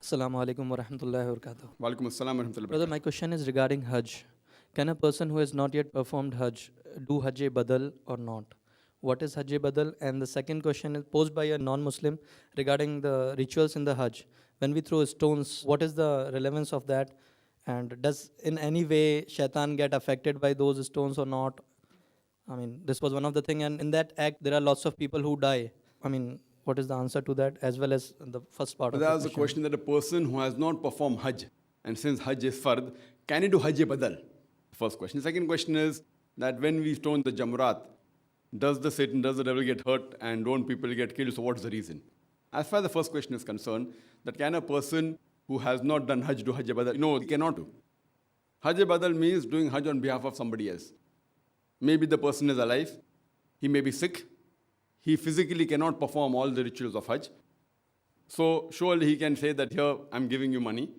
Assalamu alaikum wa rahmatullahi wa barakatuh. Walaikum assalam wa rahmatullahi wa Brother, barakatuh. my question is regarding Hajj. Can a person who has not yet performed Hajj do Hajj badal or not? What is Hajj badal? And the second question is posed by a non-Muslim regarding the rituals in the Hajj. When we throw stones, what is the relevance of that? And does in any way shaitan get affected by those stones or not? I mean, this was one of the thing, and in that act there are lots of people who die. I mean, what is the answer to that, as well as the first part But of there the was a question? question that a person who has not performed Hajj, and since Hajj is fard, can he do Hajj badal? First question. The second question is that when we stone the jamaraat, does the Satan, does the devil get hurt, and don't people get killed? So what's the reason? As far as the first question is concerned, that can a person who has not done Hajj do Hajj badal? No, he cannot do. Hajj badal means doing Hajj on behalf of somebody else. Maybe the person is alive, he may be sick, he physically cannot perform all the rituals of Hajj. So surely he can say that here I'm giving you money.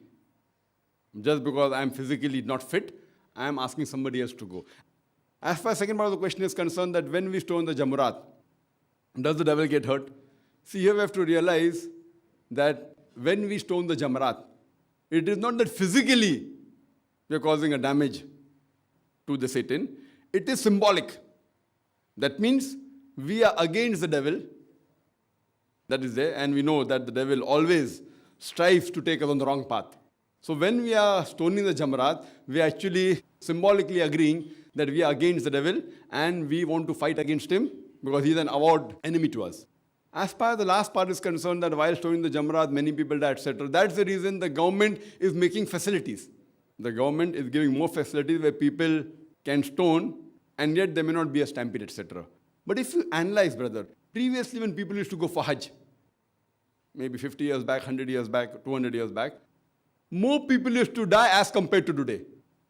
Just because I'm physically not fit, I am asking somebody else to go. As far as the second part of the question is concerned, that when we stone the jamaraat, does the devil get hurt? See, here we have to realize that when we stone the jamaraat, it is not that physically we are causing a damage to the Satan. It is symbolic. That means we are against the devil. That is there, and we know that the devil always strives to take us on the wrong path. So when we are stoning the jamaraat, we are actually symbolically agreeing that we are against the devil and we want to fight against him because he is an avowed enemy to us. As far as the last part is concerned, that while stoning the jamaraat, many people die, etc. That's the reason the government is making facilities. The government is giving more facilities where people can stone and yet there may not be a stampede, etc. But if you analyze, brother, previously when people used to go for Hajj, maybe 50 years back, 100 years back, 200 years back, more people used to die as compared to today.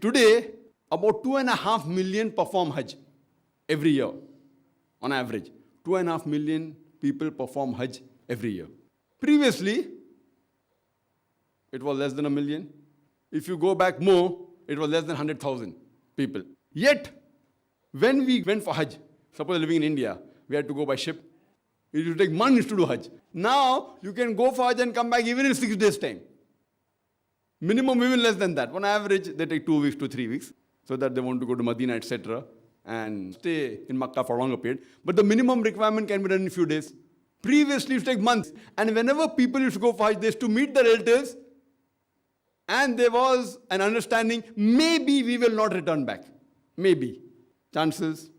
Today, about 2.5 million perform Hajj every year, on average. 2.5 million people perform Hajj every year. Previously, it was less than 1 million. If you go back more, it was less than 100,000 people. Yet, when we went for Hajj, suppose living in India, we had to go by ship. It used to take months to do Hajj. Now, you can go for Hajj and come back even in 6 days' time. Minimum even less than that. On average, they take 2 weeks to 3 weeks, so that they want to go to Medina, etc., and stay in Makkah for a longer period. But the minimum requirement can be done in a few days. Previously, it used to take months. And whenever people used to go for Hajj, they used to meet the relatives, and there was an understanding, maybe we will not return back. Maybe. Chances.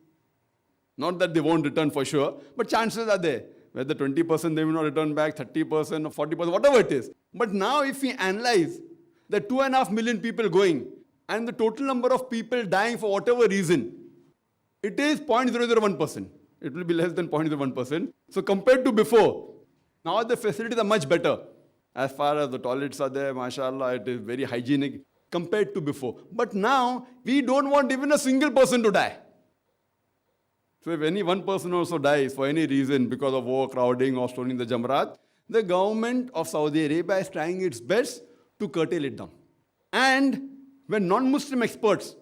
Not that they won't return for sure, but chances are there. Whether 20% they will not return back, 30% or 40%, whatever it is. But now if we analyze the 2.5 million people going and the total number of people dying for whatever reason, it is 0.001%. It will be less than 0.01%. So compared to before, now the facilities are much better. As far as the toilets are there, mashallah, it is very hygienic compared to before. But now, we don't want even a single person to die. So if any one person also dies for any reason because of overcrowding or stoning the jamaraat, the government of Saudi Arabia is trying its best to curtail it down. And when non-Muslim experts,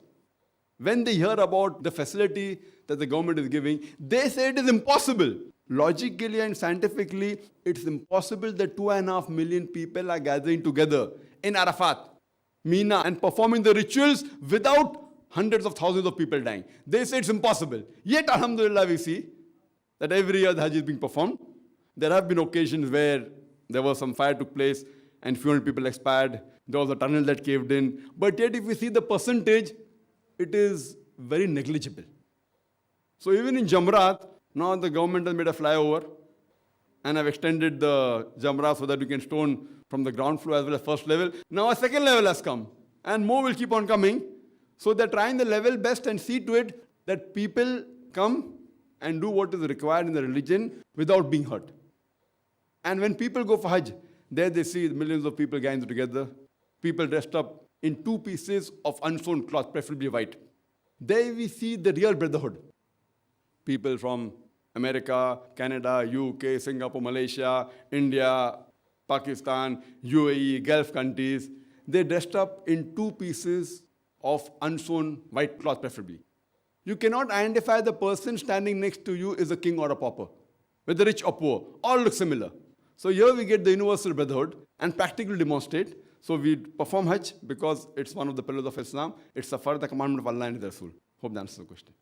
when they hear about the facility that the government is giving, they say it is impossible. Logically and scientifically, it's impossible that 2.5 million people are gathering together in Arafat, Mina, and performing the rituals without hundreds of thousands of people dying. They say it's impossible. Yet, alhamdulillah, we see that every year the Hajj is being performed. There have been occasions where there was some fire took place and few hundred people expired. There was a tunnel that caved in. But yet, if we see the percentage, it is very negligible. So even in Jamraat, now the government has made a flyover and have extended the Jamraat so that you can stone from the ground floor as well as first level. Now a second level has come and more will keep on coming. So they're trying the level best and see to it that people come and do what is required in the religion without being hurt. And when people go for Hajj, there they see millions of people gathered together, people dressed up in 2 pieces of unsewn cloth, preferably white. There we see the real brotherhood. People from America, Canada, UK, Singapore, Malaysia, India, Pakistan, UAE, Gulf countries, they dressed up in 2 pieces of unsewn white cloth preferably. You cannot identify the person standing next to you is a king or a pauper, whether rich or poor. All look similar. So here we get the universal brotherhood and practically demonstrate. So we perform Hajj because it's one of the pillars of Islam. It's a further commandment of Allah and His Rasul. Hope that answers the question.